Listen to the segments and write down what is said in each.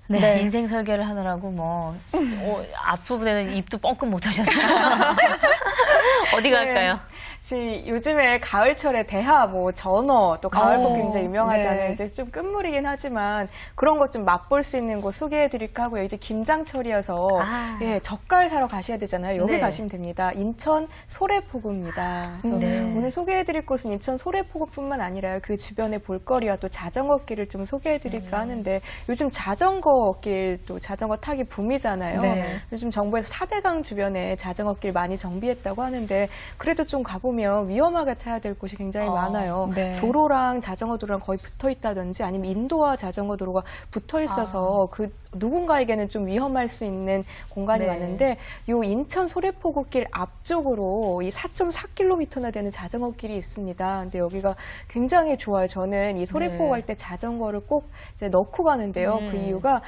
네, 인생 설계를 하느라고 앞부분에는 입도 뻥끗 못 하셨어요. 어디 갈까요? 요즘에 가을철에 대하, 전어, 또 가을꽃 굉장히 유명하잖아요. 네. 이제 좀 끝물이긴 하지만 그런 것 좀 맛볼 수 있는 곳 소개해드릴까 하고요. 이제 김장철이어서 젓갈 사러 가셔야 되잖아요. 여기 가시면 됩니다. 인천 소래포구입니다. 그래서 오늘 소개해드릴 곳은 인천 소래포구뿐만 아니라 그 주변의 볼거리와 또 자전거길을 좀 소개해드릴까 하는데 요즘 자전거길 또 자전거 타기 붐이잖아요. 네. 요즘 정부에서 4대강 주변에 자전거길 많이 정비했다고 하는데 그래도 좀 가보면 위험하게 타야 될 곳이 굉장히 많아요. 네. 도로랑 자전거 도로랑 거의 붙어 있다든지 아니면 인도와 자전거 도로가 붙어 있어서 누군가에게는 좀 위험할 수 있는 공간이 많은데 요 인천 소래포구길 앞쪽으로 이 4.4km나 되는 자전거 길이 있습니다. 근데 여기가 굉장히 좋아요. 저는 이 소래포구 갈 때 자전거를 꼭 이제 넣고 가는데요. 그 이유가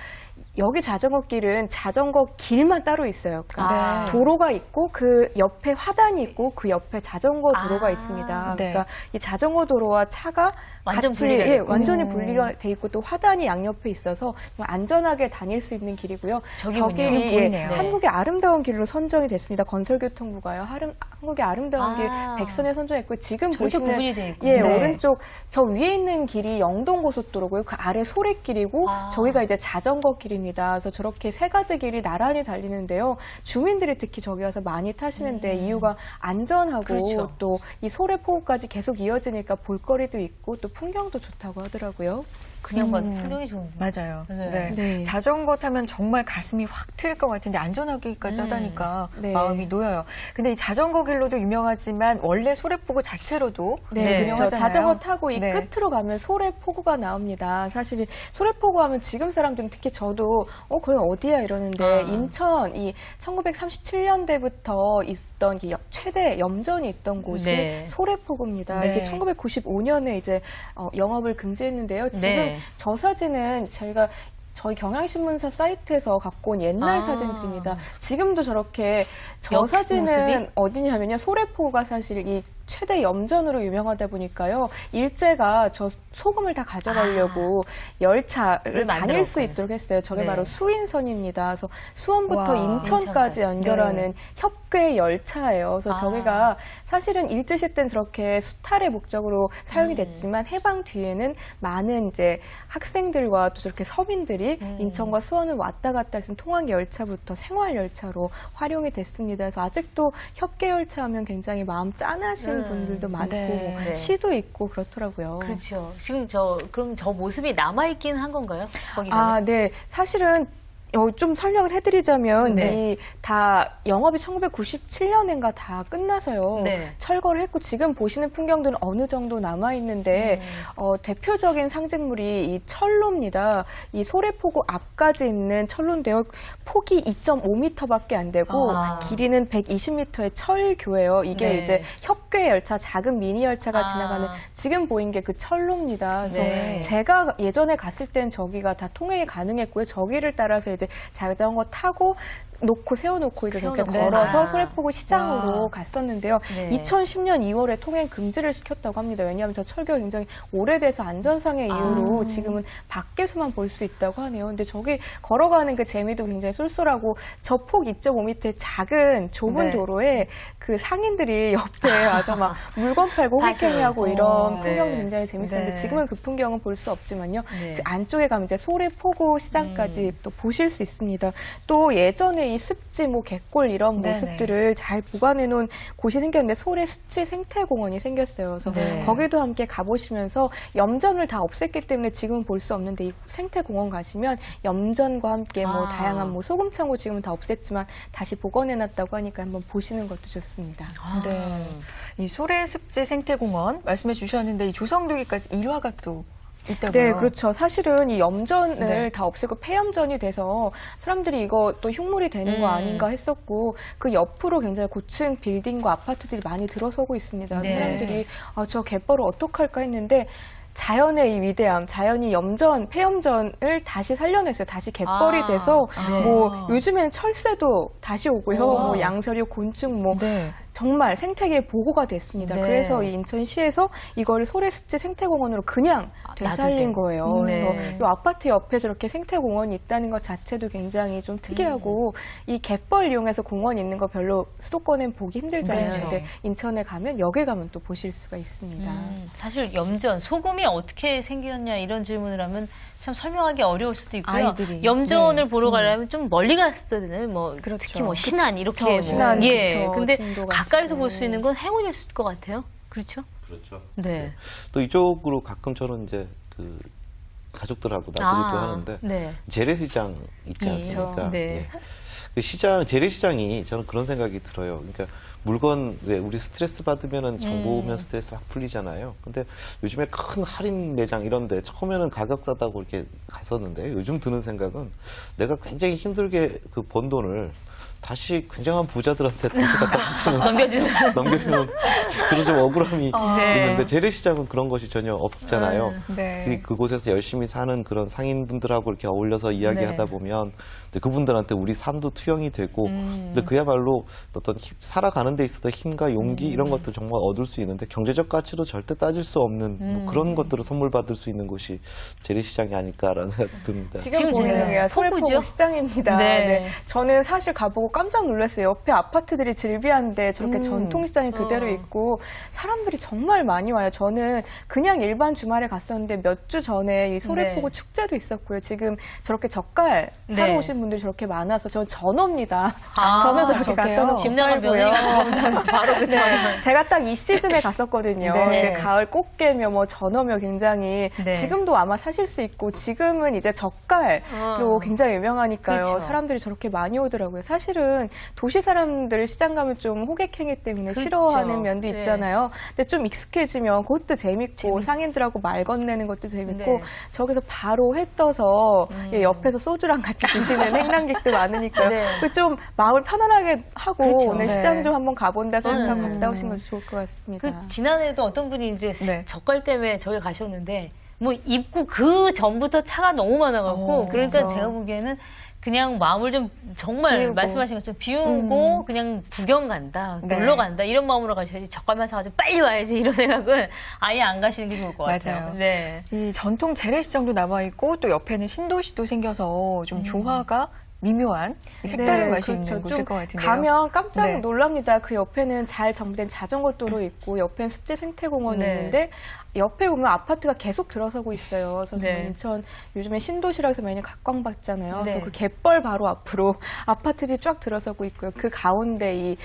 여기 자전거 길은 자전거 길만 따로 있어요. 그러니까 도로가 있고 그 옆에 화단이 있고 그 옆에 자전거 도로가 있습니다. 그러니까 이 자전거 도로와 차가 완전 같이 분리가 돼 있고. 완전히 분리가 돼 있고 또 화단이 양옆에 있어서 안전하게 다닐 수 있는 길이고요. 저 길이 보이네요. 한국의 아름다운 길로 선정이 됐습니다. 건설교통부가요. 한국의 아름다운 길 100선에 선정했고 지금 보시는 구분이 돼 있군요. 오른쪽 저 위에 있는 길이 영동고속도로고요. 그 아래 소래길이고 저기가 이제 자전거 길입니다. 그래서 저렇게 세 가지 길이 나란히 달리는데요. 주민들이 특히 저기 와서 많이 타시는데 이유가 안전하고 또 이 소래포구까지 계속 이어지니까 볼거리도 있고 또 풍경도 좋다고 하더라고요. 그냥 봐도 풍경이 좋은데. 맞아요. 네. 자전거 타면 정말 가슴이 확 트일 것 같은데 안전하기까지 하다니까 마음이 놓여요. 근데 이 자전거 길로도 유명하지만 원래 소래포구 자체로도 유명하잖아요. 자전거 타고 이 끝으로 가면 소래포구가 나옵니다. 사실 소래포구 하면 지금 사람들은 특히 저도 거기 어디야 이러는데 인천 이 1937년대부터 있던 최대 염전이 있던 곳이 소래포구입니다. 이게 1995년에 이제 영업을 금지했는데요. 지금 저 사진은 저희 경향신문사 사이트에서 갖고 온 옛날 사진들입니다. 지금도 저렇게 저 사진은 모습이? 어디냐면요. 소래포구가 사실 이 최대 염전으로 유명하다 보니까요. 일제가 저 소금을 다 가져가려고 열차를 다닐 수 있도록 했어요. 저게 바로 수인선입니다. 그래서 수원부터 인천까지 연결하는 협궤 열차예요. 그래서 저기가 사실은 일제시 때는 저렇게 수탈의 목적으로 사용이 됐지만 해방 뒤에는 많은 이제 학생들과 또 저렇게 서민들이 인천과 수원을 왔다 갔다 해서 통학 열차부터 생활 열차로 활용이 됐습니다. 그래서 아직도 협궤 열차 하면 굉장히 마음 짠하신 분들도 많고 시도 있고 그렇더라고요. 그렇죠. 지금 그럼 저 모습이 남아있긴 한 건가요? 네. 사실은 좀 설명을 해드리자면 다 영업이 1997년인가 다 끝나서요. 철거를 했고 지금 보시는 풍경들은 어느 정도 남아있는데 대표적인 상징물이 이 철로입니다. 이 소래포구 앞까지 있는 철로인데요. 폭이 2.5m밖에 안 되고 길이는 120m의 철교예요. 이게 이제 협궤 열차, 작은 미니 열차가 지나가는 지금 보인 게 그 철로입니다. 그래서 제가 예전에 갔을 땐 저기가 다 통행이 가능했고요. 저기를 따라서 이제 자전거 타고 세워놓고 이제 이렇게 걸어서 소래포구 시장으로 갔었는데요. 2010년 2월에 통행 금지를 시켰다고 합니다. 왜냐하면 저 철교가 굉장히 오래돼서 안전상의 이유로 지금은 밖에서만 볼 수 있다고 하네요. 근데 저기 걸어가는 그 재미도 굉장히 쏠쏠하고 저 폭 2.5m의 작은 좁은 도로에 그 상인들이 옆에 와서 막 물건 팔고 호객행위하고 이런 풍경도 굉장히 재밌었는데 지금은 그 풍경은 볼 수 없지만요. 그 안쪽에 가면 이제 소래포구 시장까지 또 보실 수 있습니다. 또 예전에 이 습지, 갯골 이런 모습들을 잘 보관해 놓은 곳이 생겼는데 소래 습지 생태공원이 생겼어요. 그래서 거기도 함께 가보시면서 염전을 다 없앴기 때문에 지금은 볼 수 없는데 이 생태공원 가시면 염전과 함께 다양한 소금창고 지금은 다 없앴지만 다시 복원해 놨다고 하니까 한번 보시는 것도 좋습니다. 이 소래 습지 생태공원 말씀해 주셨는데 이 조성되기까지 일화가 또 있다고요? 네, 그렇죠. 사실은 이 염전을 다 없애고 폐염전이 돼서 사람들이 이거 또 흉물이 되는 거 아닌가 했었고 그 옆으로 굉장히 고층 빌딩과 아파트들이 많이 들어서고 있습니다. 사람들이 저 갯벌을 어떡할까 했는데 자연의 이 위대함, 자연이 폐염전을 다시 살려냈어요. 다시 갯벌이 돼서 뭐 요즘에는 철새도 다시 오고요. 뭐 양서류, 곤충 뭐 정말 생태계 보호가 됐습니다. 그래서 이 인천시에서 이거를 소래습지 생태공원으로 그냥 되살린 거예요. 그래서 이 아파트 옆에 저렇게 생태공원이 있다는 것 자체도 굉장히 좀 특이하고 이 갯벌 이용해서 공원 있는 거 별로 수도권엔 보기 힘들잖아요. 근데 인천에 가면 여기 가면 또 보실 수가 있습니다. 사실 염전, 소금이 어떻게 생겼냐 이런 질문을 하면 참 설명하기 어려울 수도 있고요. 아이들이. 염전을 보러 가려면 좀 멀리 갔어야 되나요? 뭐 그렇죠. 특히 뭐 신안 이렇게 뭐. 신안, 예. 그쵸. 근데 진도 가까이서 가시고. 볼 수 있는 건 행운일 것 같아요. 그렇죠? 그렇죠. 네. 또 이쪽으로 가끔 저는 이제 그 가족들하고 나들이도 하는데 네. 재래시장 있지 않습니까? 네. 예. 그 재래시장이 저는 그런 생각이 들어요. 그러니까 물건 우리 스트레스 받으면은 정보 오면 스트레스 확 풀리잖아요. 근데 요즘에 큰 할인 매장 이런데 처음에는 가격 싸다고 이렇게 갔었는데 요즘 드는 생각은 내가 굉장히 힘들게 그 번 돈을 다시 굉장한 부자들한테 다시 갖다 바치는 넘겨주면 그런 좀 억울함이 있는데 재래시장은 그런 것이 전혀 없잖아요. 그곳에서 열심히 사는 그런 상인분들하고 이렇게 어울려서 이야기하다 보면 그분들한테 우리 삶도 투영이 되고 근데 그야말로 어떤 살아가는 데 있어서 힘과 용기 이런 것들 정말 얻을 수 있는데 경제적 가치로 절대 따질 수 없는 뭐 그런 것들을 선물 받을 수 있는 곳이 재래시장이 아닐까라는 생각도 듭니다. 지금 보이는 게 소래포구 시장입니다. 네. 저는 사실 가보고 깜짝 놀랐어요. 옆에 아파트들이 즐비한데 저렇게 전통시장이 그대로 있고 사람들이 정말 많이 와요. 저는 그냥 일반 주말에 갔었는데 몇 주 전에 이 소래포구 축제도 있었고요. 지금 저렇게 젓갈 사러 오신 분들이 저렇게 많아서 저는 전어입니다. 전어 저렇게 갖다 집 나간 며느리가 들어오면 바로 그 전어. 제가 딱 이 시즌에 갔었거든요. 근데 가을 꽃게며 뭐 전어며 굉장히 지금도 아마 사실 수 있고 지금은 이제 젓갈로 굉장히 유명하니까요. 그렇죠. 사람들이 저렇게 많이 오더라고요. 사실은 도시 사람들 시장 가면 좀 호객행위 때문에 싫어하는 면도 있잖아요. 근데 좀 익숙해지면 그것도 재밌고 상인들하고 말 건네는 것도 재밌고 저기서 바로 회 떠서 옆에서 소주랑 같이 드시는 행랑객도 많으니까요. 좀 마음을 편안하게 하고 오늘 시장 좀 한번 가본다 생각하고 갔다 오신 것이 좋을 것 같습니다. 그 지난해에도 어떤 분이 이제 젓갈 때문에 저기 가셨는데 뭐 입구 그 전부터 차가 너무 많아갖고 그러니까 그렇죠. 제가 보기에는 그냥 마음을 좀 정말 비우고. 말씀하신 것처럼 비우고 그냥 구경 간다, 놀러 간다 이런 마음으로 가셔야지 젓갈만 사가지고 빨리 와야지 이런 생각은 아예 안 가시는 게 좋을 것 같아요. 맞아요. 네. 이 전통 재래시장도 남아있고 또 옆에는 신도시도 생겨서 좀 조화가 미묘한 색다른 맛이 있는 곳일 것 같은데요. 가면 깜짝 놀랍니다. 그 옆에는 잘 정비된 자전거 도로 있고 옆에는 습지 생태공원이 있는데 옆에 보면 아파트가 계속 들어서고 있어요. 그래서 인천 요즘에 신도시라고 해서 많이 각광받잖아요. 그래서 그 갯벌 바로 앞으로 아파트들이 쫙 들어서고 있고요. 그 가운데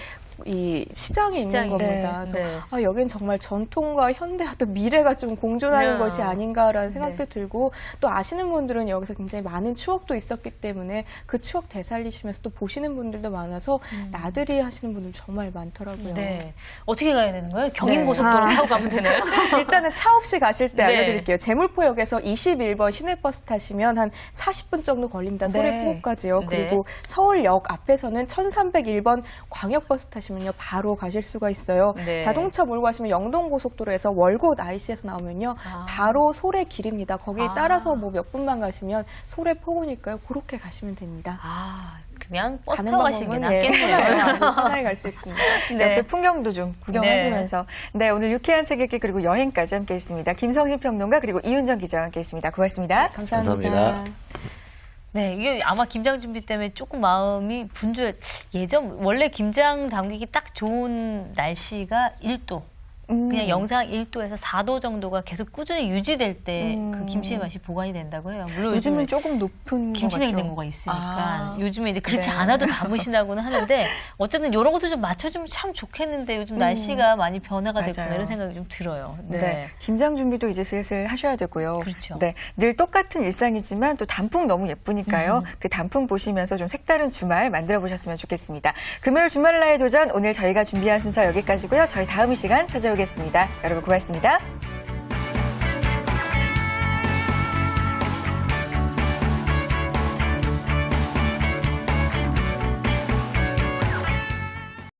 이 시장이 있는 겁니다. 그래서 여긴 정말 전통과 현대와 또 미래가 좀 공존하는 것이 아닌가라는 생각도 들고 또 아시는 분들은 여기서 굉장히 많은 추억도 있었기 때문에 그 추억 되살리시면서 또 보시는 분들도 많아서 나들이 하시는 분들 정말 많더라고요. 네. 어떻게 가야 되는 거예요? 경인고속도로 타고 가면 되나요? 일단은 차 없이 가실 때 알려드릴게요. 제물포역에서 21번 시내버스 타시면 한 40분 정도 걸립니다. 소래포구까지요. 그리고 서울역 앞에서는 1301번 광역버스 타시면 바로 가실 수가 있어요. 자동차 몰고 가시면 영동고속도로에서 월곶 IC에서 나오면요. 바로 소래길입니다. 거기 따라서 뭐 몇 분만 가시면 소래포구니까요. 그렇게 가시면 됩니다. 그냥 버스 가는 타고 가시는 게 방법은 낫겠네요. 아주 편하게 갈 수 있습니다. 옆에 풍경도 좀 구경하시면서 오늘 유쾌한 책 읽기 그리고 여행까지 함께했습니다. 김성진 평론가 그리고 이윤정 기자와 함께했습니다. 고맙습니다. 감사합니다. 네, 이게 아마 김장 준비 때문에 조금 마음이 분주해. 원래 김장 담그기 딱 좋은 날씨가 1도. 그냥 영상 1도에서 4도 정도가 계속 꾸준히 유지될 때 그 김치의 맛이 보관이 된다고 해요. 물론 요즘은 조금 높은 김치냉장고가 있으니까 요즘에 이제 그렇지 않아도 담으신다고는 하는데 어쨌든 이런 것도 좀 맞춰주면 참 좋겠는데 요즘 날씨가 많이 변화가 됐구나 이런 생각이 좀 들어요. 김장 준비도 이제 슬슬 하셔야 되고요. 그렇죠. 늘 똑같은 일상이지만 또 단풍 너무 예쁘니까요. 그 단풍 보시면서 좀 색다른 주말 만들어 보셨으면 좋겠습니다. 금요일 주말 나의 도전 오늘 저희가 준비한 순서 여기까지고요. 저희 다음 이 시간 찾아오겠습니다. 여러분 고맙습니다.